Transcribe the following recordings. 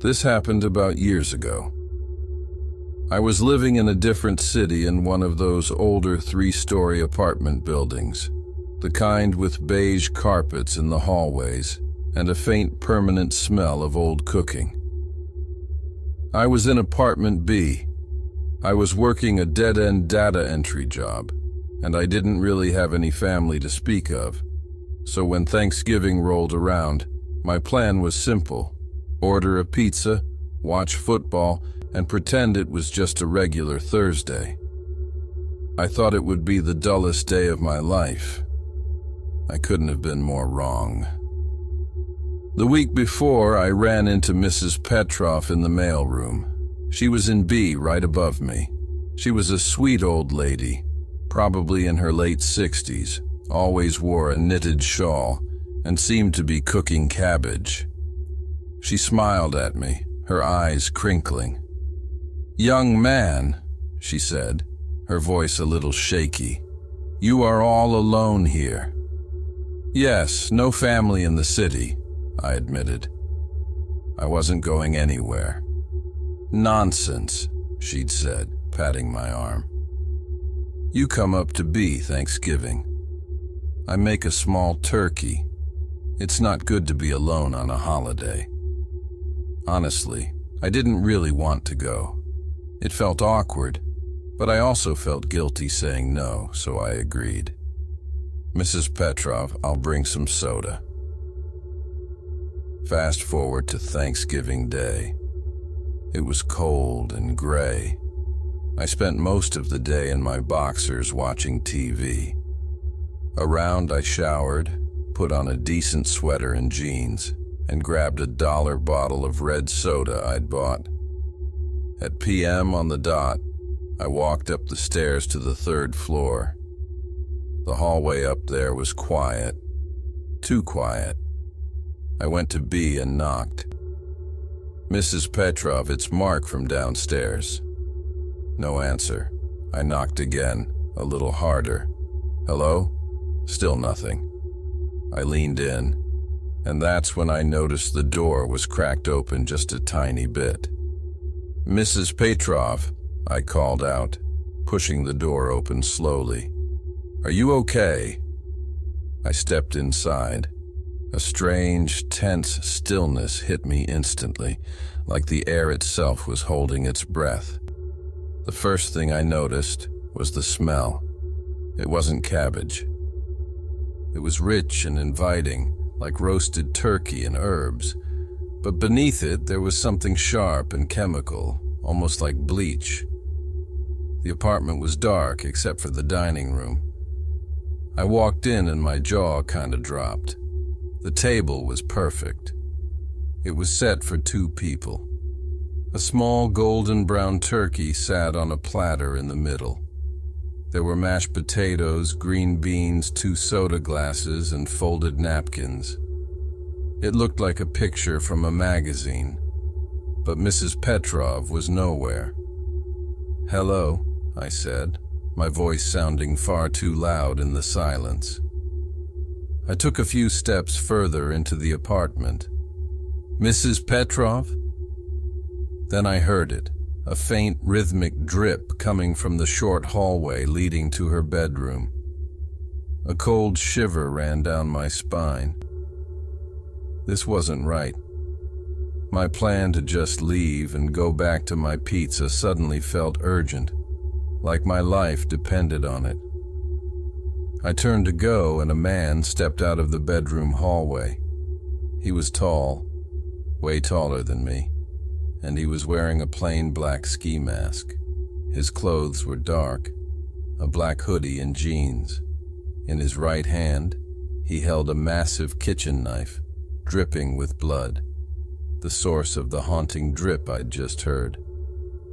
This happened about years ago. I was living in a different city in one of those older 3-story apartment buildings, the kind with beige carpets in the hallways and a faint permanent smell of old cooking. I was in apartment B. I was working a dead-end data entry job, and I didn't really have any family to speak of. So when Thanksgiving rolled around, my plan was simple: order a pizza, watch football, and pretend it was just a regular Thursday. I thought it would be the dullest day of my life. I couldn't have been more wrong. The week before, I ran into Mrs. Petrov in the mailroom. She was in B, right above me. She was a sweet old lady, probably in her late 60s, always wore a knitted shawl, and seemed to be cooking cabbage. She smiled at me, her eyes crinkling. "Young man," she said, her voice a little shaky, "you are all alone here." "Yes, no family in the city," I admitted. I wasn't going anywhere. "Nonsense," she'd said, patting my arm. "You come up to B Thanksgiving. I make a small turkey. It's not good to be alone on a holiday." Honestly, I didn't really want to go. It felt awkward, but I also felt guilty saying no, so I agreed. "Mrs. Petrov, I'll bring some soda." Fast forward to Thanksgiving Day. It was cold and gray. I spent most of the day in my boxers watching TV. Around, I showered, put on a decent sweater and jeans, and grabbed a $1 bottle of red soda I'd bought. At PM on the dot, I walked up the stairs to the 3rd floor. The hallway up there was quiet, too quiet. I went to B and knocked. "Mrs. Petrov, it's Mark from downstairs." No answer. I knocked again, a little harder. "Hello?" Still nothing. I leaned in, and that's when I noticed the door was cracked open just a tiny bit. "Mrs. Petrov," I called out, pushing the door open slowly. "Are you okay?" I stepped inside. A strange, tense stillness hit me instantly, like the air itself was holding its breath. The first thing I noticed was the smell. It wasn't cabbage. It was rich and inviting, like roasted turkey and herbs, but beneath it there was something sharp and chemical, almost like bleach. The apartment was dark except for the dining room. I walked in and my jaw kinda dropped. The table was perfect. It was set for 2 people. A small golden brown turkey sat on a platter in the middle. There were mashed potatoes, green beans, 2 soda glasses, and folded napkins. It looked like a picture from a magazine, but Mrs. Petrov was nowhere. "Hello," I said, my voice sounding far too loud in the silence. I took a few steps further into the apartment. "Mrs. Petrov?" Then I heard it, a faint rhythmic drip coming from the short hallway leading to her bedroom. A cold shiver ran down my spine. This wasn't right. My plan to just leave and go back to my pizza suddenly felt urgent, like my life depended on it. I turned to go and a man stepped out of the bedroom hallway. He was tall, way taller than me, and he was wearing a plain black ski mask. His clothes were dark, a black hoodie and jeans. In his right hand, he held a massive kitchen knife, dripping with blood, the source of the haunting drip I'd just heard.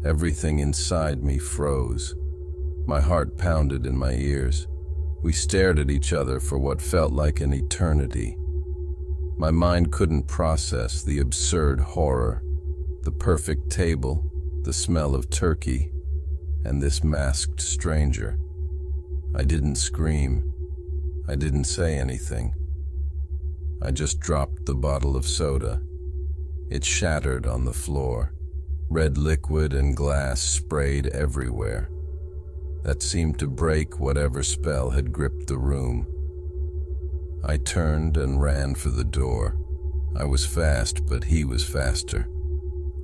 Everything inside me froze. My heart pounded in my ears. We stared at each other for what felt like an eternity. My mind couldn't process the absurd horror, the perfect table, the smell of turkey, and this masked stranger. I didn't scream. I didn't say anything. I just dropped the bottle of soda. It shattered on the floor. Red liquid and glass sprayed everywhere. That seemed to break whatever spell had gripped the room. I turned and ran for the door. I was fast, but he was faster.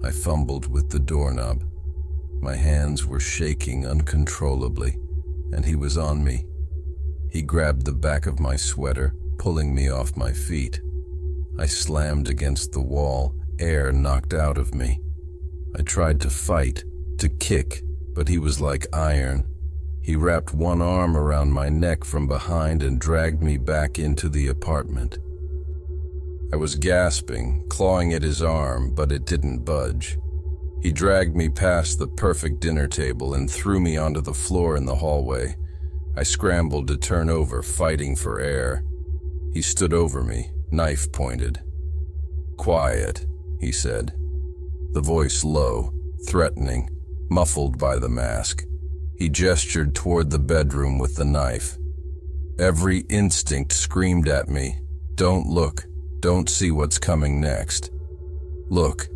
I fumbled with the doorknob. My hands were shaking uncontrollably, and he was on me. He grabbed the back of my sweater, pulling me off my feet. I slammed against the wall, air knocked out of me. I tried to fight, to kick, but he was like iron. He wrapped one arm around my neck from behind and dragged me back into the apartment. I was gasping, clawing at his arm, but it didn't budge. He dragged me past the perfect dinner table and threw me onto the floor in the hallway. I scrambled to turn over, fighting for air. He stood over me, knife pointed. "Quiet," he said, the voice low, threatening, muffled by the mask. He gestured toward the bedroom with the knife. Every instinct screamed at me, "Don't look, don't see what's coming next. Look."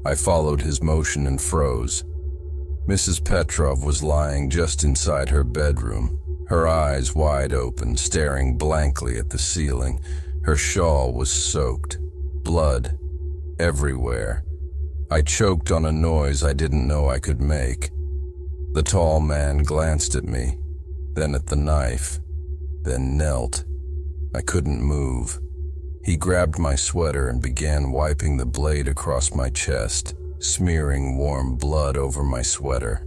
I followed his motion and froze. Mrs. Petrov was lying just inside her bedroom, her eyes wide open, staring blankly at the ceiling. Her shawl was soaked, blood everywhere. I choked on a noise I didn't know I could make. The tall man glanced at me, then at the knife, then knelt. I couldn't move. He grabbed my sweater and began wiping the blade across my chest, smearing warm blood over my sweater.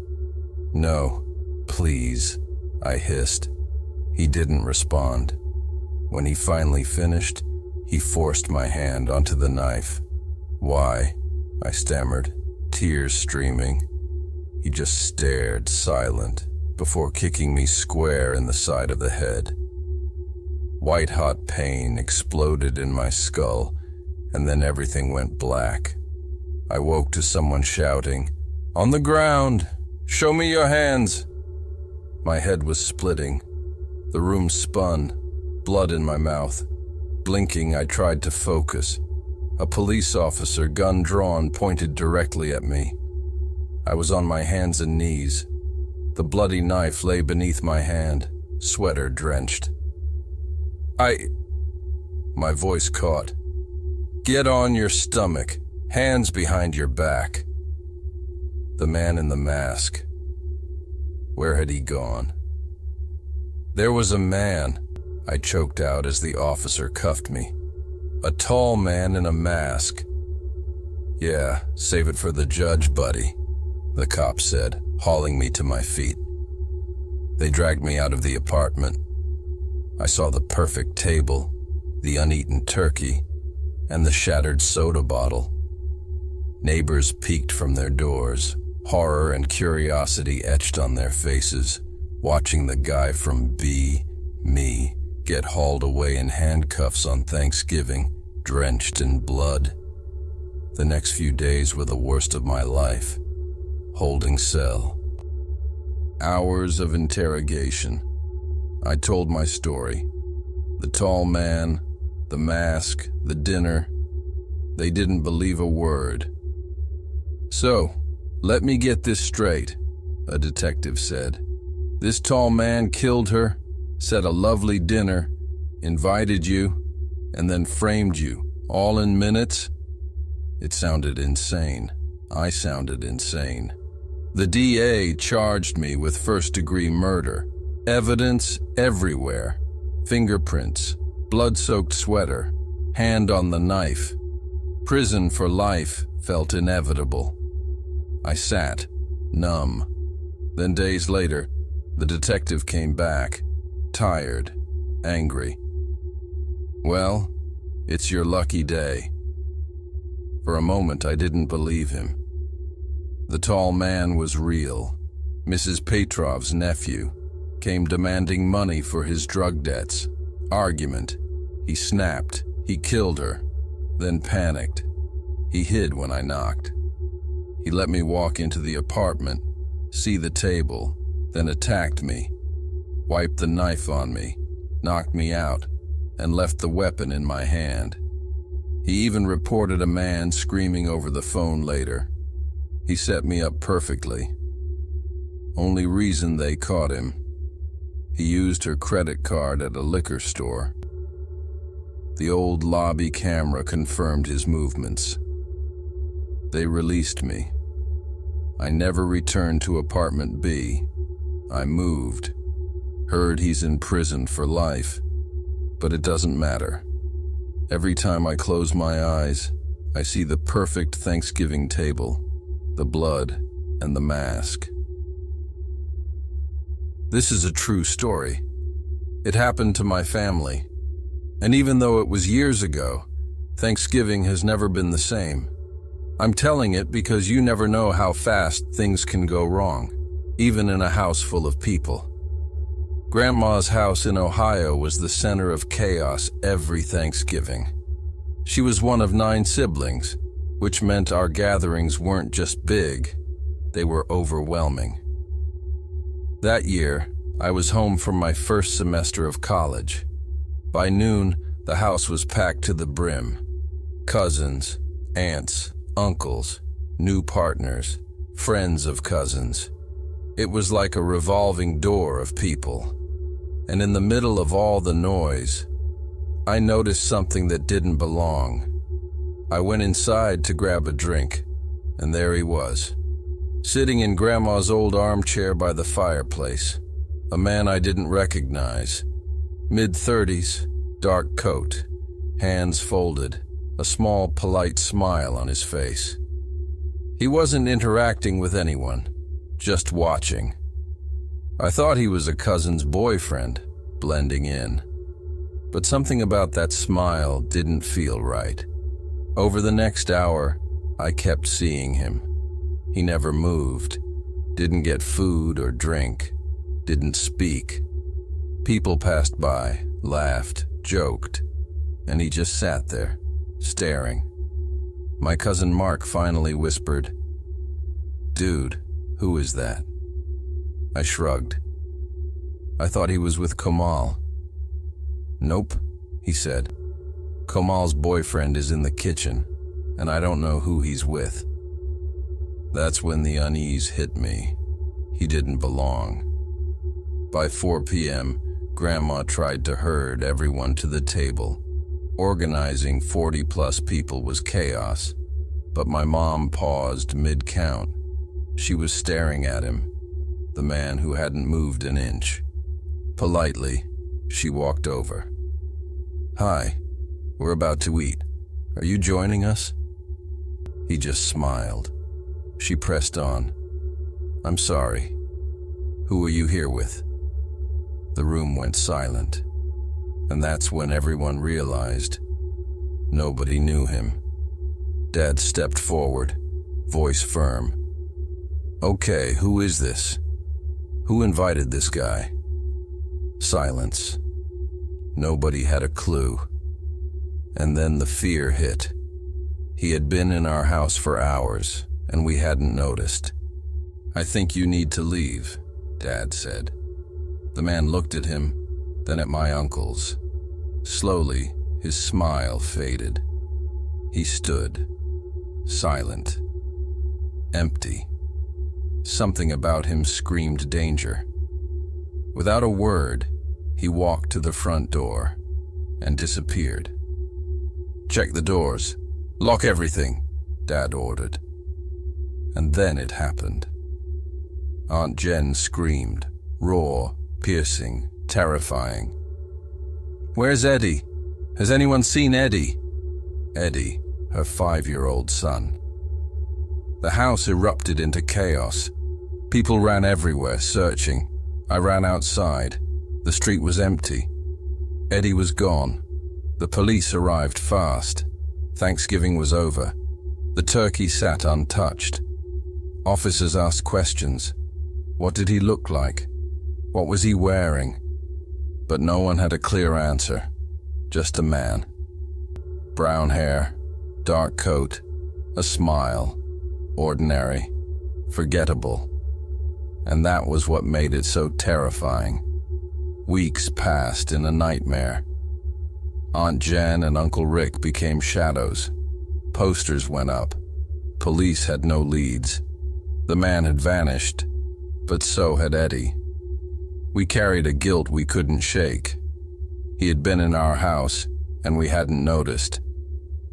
"No, please," I hissed. He didn't respond. When he finally finished, he forced my hand onto the knife. "Why?" I stammered, tears streaming. He just stared, silent, before kicking me square in the side of the head. White-hot pain exploded in my skull, and then everything went black. I woke to someone shouting, "On the ground! Show me your hands!" My head was splitting. The room spun, blood in my mouth. Blinking, I tried to focus. A police officer, gun drawn, pointed directly at me. I was on my hands and knees. The bloody knife lay beneath my hand, sweater drenched. My voice caught. "Get on your stomach, hands behind your back." The man in the mask. Where had he gone? "There was a man," I choked out as the officer cuffed me. "A tall man in a mask." "Yeah, save it for the judge, buddy," the cop said, hauling me to my feet. They dragged me out of the apartment. I saw the perfect table, the uneaten turkey, and the shattered soda bottle. Neighbors peeked from their doors, horror and curiosity etched on their faces, watching the guy from me, get hauled away in handcuffs on Thanksgiving, drenched in blood. The next few days were the worst of my life. Holding cell. Hours of interrogation. I told my story. The tall man, the mask, the dinner. They didn't believe a word. "So, let me get this straight," a detective said. "This tall man killed her, set a lovely dinner, invited you, and then framed you, all in minutes?" It sounded insane. I sounded insane. The DA charged me with first-degree murder. Evidence everywhere. Fingerprints, blood-soaked sweater, hand on the knife. Prison for life felt inevitable. I sat, numb. Then days later, the detective came back, tired, angry. "Well, it's your lucky day." For a moment, I didn't believe him. The tall man was real. Mrs. Petrov's nephew came demanding money for his drug debts. Argument. He snapped. He killed her. Then panicked. He hid when I knocked. He let me walk into the apartment, see the table, then attacked me, wiped the knife on me, knocked me out, and left the weapon in my hand. He even reported a man screaming over the phone later. He set me up perfectly. Only reason they caught him, he used her credit card at a liquor store. The old lobby camera confirmed his movements. They released me. I never returned to apartment B. I moved. Heard he's in prison for life, but it doesn't matter. Every time I close my eyes, I see the perfect Thanksgiving table, the blood, and the mask. This is a true story. It happened to my family. And even though it was years ago, Thanksgiving has never been the same. I'm telling it because you never know how fast things can go wrong, even in a house full of people. Grandma's house in Ohio was the center of chaos every Thanksgiving. She was one of 9 siblings, which meant our gatherings weren't just big, they were overwhelming. That year, I was home from my first semester of college. By noon, the house was packed to the brim. Cousins, aunts, uncles, new partners, friends of cousins. It was like a revolving door of people. And in the middle of all the noise, I noticed something that didn't belong. I went inside to grab a drink, and there he was, sitting in Grandma's old armchair by the fireplace, a man I didn't recognize. Mid-30s, dark coat, hands folded, a small, polite smile on his face. He wasn't interacting with anyone, just watching. I thought he was a cousin's boyfriend, blending in. But something about that smile didn't feel right. Over the next hour, I kept seeing him. He never moved, didn't get food or drink, didn't speak. People passed by, laughed, joked, and he just sat there, staring. My cousin Mark finally whispered, "Dude, who is that?" I shrugged. I thought he was with Kamal. "Nope," he said. "Kamal's boyfriend is in the kitchen, and I don't know who he's with." That's when the unease hit me. He didn't belong. By 4 p.m., Grandma tried to herd everyone to the table. Organizing 40-plus people was chaos, but my mom paused mid-count. She was staring at him, the man who hadn't moved an inch. Politely, she walked over. "Hi, we're about to eat. Are you joining us?" He just smiled. She pressed on. "I'm sorry. Who are you here with?" The room went silent, and that's when everyone realized nobody knew him. Dad stepped forward, voice firm. "Okay, who is this? Who invited this guy?" Silence. Nobody had a clue. And then the fear hit. He had been in our house for hours, and we hadn't noticed. "I think you need to leave," Dad said. The man looked at him, then at my uncles. Slowly, his smile faded. He stood, silent, empty. Something about him screamed danger. Without a word, he walked to the front door and disappeared. "Check the doors. Lock everything," Dad ordered. And then it happened. Aunt Jen screamed, raw, piercing, terrifying. "Where's Eddie? Has anyone seen Eddie?" Eddie, her 5-year-old son. The house erupted into chaos. People ran everywhere, searching. I ran outside. The street was empty. Eddie was gone. The police arrived fast. Thanksgiving was over. The turkey sat untouched. Officers asked questions. What did he look like? What was he wearing? But no one had a clear answer. Just a man. Brown hair, dark coat, a smile. Ordinary, forgettable. And that was what made it so terrifying. Weeks passed in a nightmare. Aunt Jen and Uncle Rick became shadows. Posters went up. Police had no leads. The man had vanished, but so had Eddie. We carried a guilt we couldn't shake. He had been in our house, and we hadn't noticed.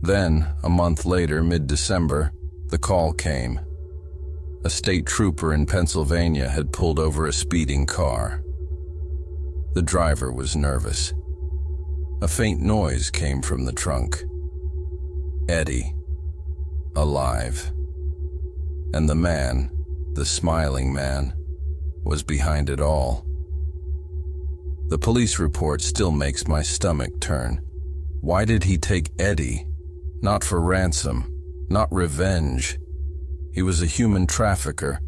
Then, a month later, mid-December, the call came. A state trooper in Pennsylvania had pulled over a speeding car. The driver was nervous. A faint noise came from the trunk. Eddie, alive. And the man, the smiling man, was behind it all. The police report still makes my stomach turn. Why did he take Eddie? Not for ransom, not revenge. He was a human trafficker.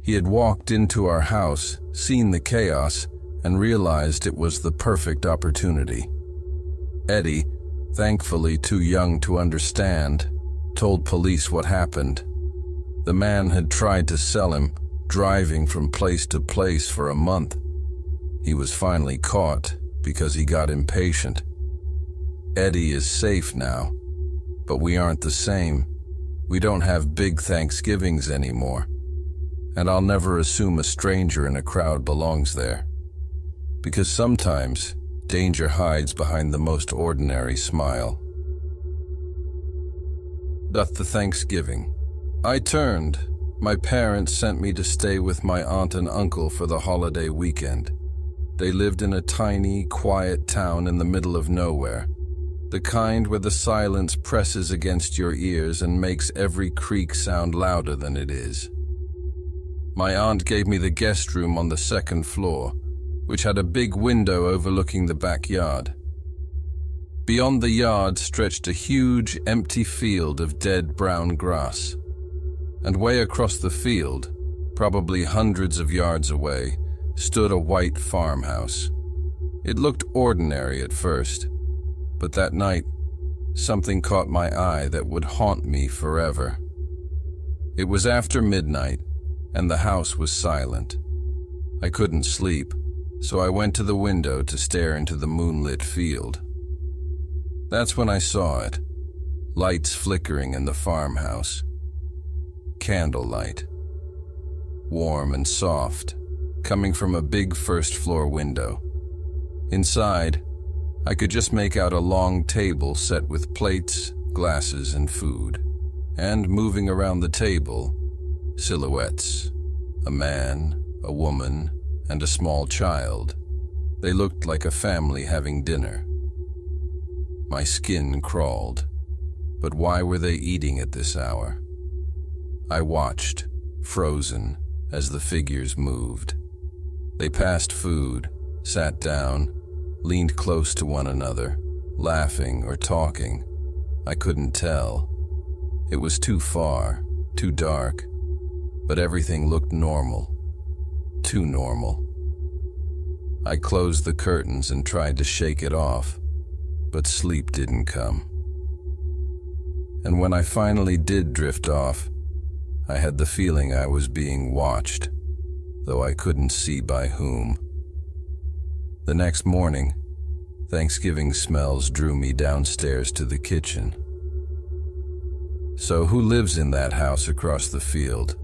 He had walked into our house, seen the chaos, and realized it was the perfect opportunity. Eddie, thankfully too young to understand, told police what happened. The man had tried to sell him, driving from place to place for a month. He was finally caught because he got impatient. Eddie is safe now, but we aren't the same. We don't have big Thanksgivings anymore, and I'll never assume a stranger in a crowd belongs there. Because sometimes danger hides behind the most ordinary smile. The Thanksgiving. I turned. My parents sent me to stay with my aunt and uncle for the holiday weekend. They lived in a tiny, quiet town in the middle of nowhere. The kind where the silence presses against your ears and makes every creak sound louder than it is. My aunt gave me the guest room on the second floor, which had a big window overlooking the backyard. Beyond the yard stretched a huge, empty field of dead brown grass. And way across the field, probably hundreds of yards away, stood a white farmhouse. It looked ordinary at first, but that night, something caught my eye that would haunt me forever. It was after midnight, and the house was silent. I couldn't sleep, so I went to the window to stare into the moonlit field. That's when I saw it, lights flickering in the farmhouse. Candlelight, warm and soft, coming from a big first-floor window. Inside, I could just make out a long table set with plates, glasses, and food. And moving around the table, silhouettes. A man, a woman, and a small child. They looked like a family having dinner. My skin crawled. But why were they eating at this hour? I watched, frozen, as the figures moved. They passed food, sat down, leaned close to one another, laughing or talking. I couldn't tell. It was too far, too dark, but everything looked normal. Too normal. I closed the curtains and tried to shake it off, but sleep didn't come. And when I finally did drift off, I had the feeling I was being watched, though I couldn't see by whom. The next morning, Thanksgiving smells drew me downstairs to the kitchen. "So who lives in that house across the field?"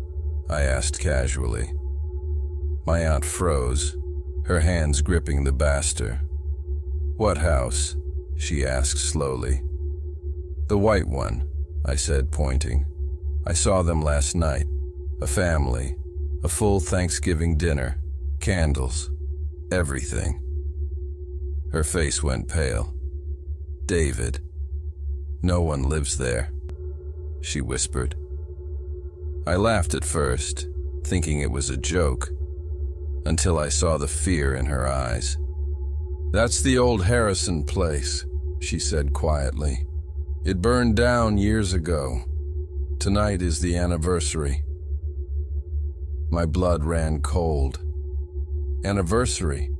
I asked casually. My aunt froze, her hands gripping the baster. "What house?" she asked slowly. "The white one," I said, pointing. "I saw them last night. A family, a full Thanksgiving dinner, candles, everything." Her face went pale. "David, no one lives there," she whispered. I laughed at first, thinking it was a joke, until I saw the fear in her eyes. "That's the old Harrison place," she said quietly. "It burned down years ago. Tonight is the anniversary." My blood ran cold. "Anniversary?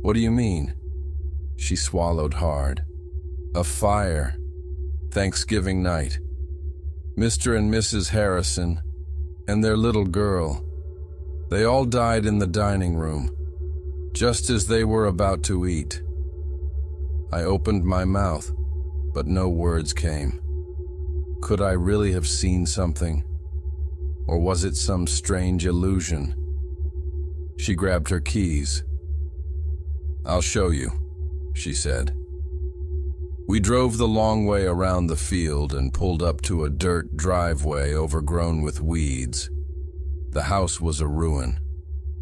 What do you mean?" She swallowed hard. "A fire. Thanksgiving night. Mr. and Mrs. Harrison and their little girl. They all died in the dining room, just as they were about to eat." I opened my mouth, but no words came. Could I really have seen something? Or was it some strange illusion? She grabbed her keys. "I'll show you," she said. We drove the long way around the field and pulled up to a dirt driveway overgrown with weeds. The house was a ruin.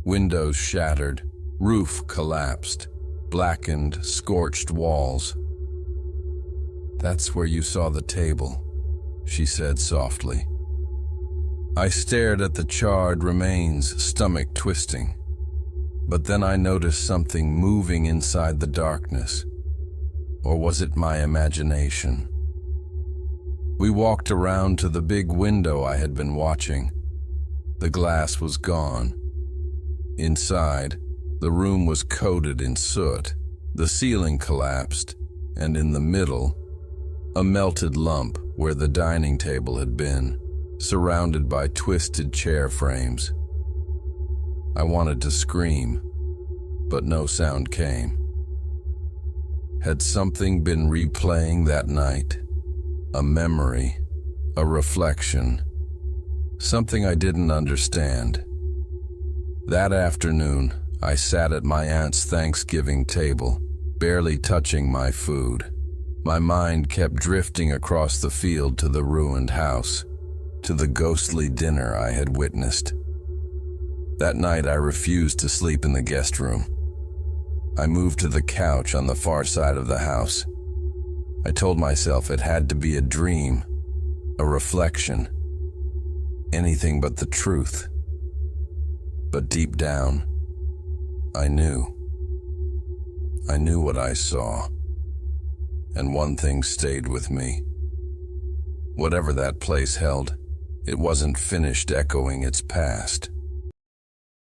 Windows shattered, roof collapsed, blackened, scorched walls. "That's where you saw the table," she said softly. I stared at the charred remains, stomach twisting. But then I noticed something moving inside the darkness. Or was it my imagination? We walked around to the big window I had been watching. The glass was gone. Inside, the room was coated in soot. The ceiling collapsed, and in the middle, a melted lump where the dining table had been, surrounded by twisted chair frames. I wanted to scream, but no sound came. Had something been replaying that night? A memory, a reflection, something I didn't understand. That afternoon, I sat at my aunt's Thanksgiving table, barely touching my food. My mind kept drifting across the field to the ruined house, to the ghostly dinner I had witnessed. That night I refused to sleep in the guest room. I moved to the couch on the far side of the house. I told myself it had to be a dream, a reflection, anything but the truth. But deep down, I knew. I knew what I saw. And one thing stayed with me. Whatever that place held, it wasn't finished echoing its past.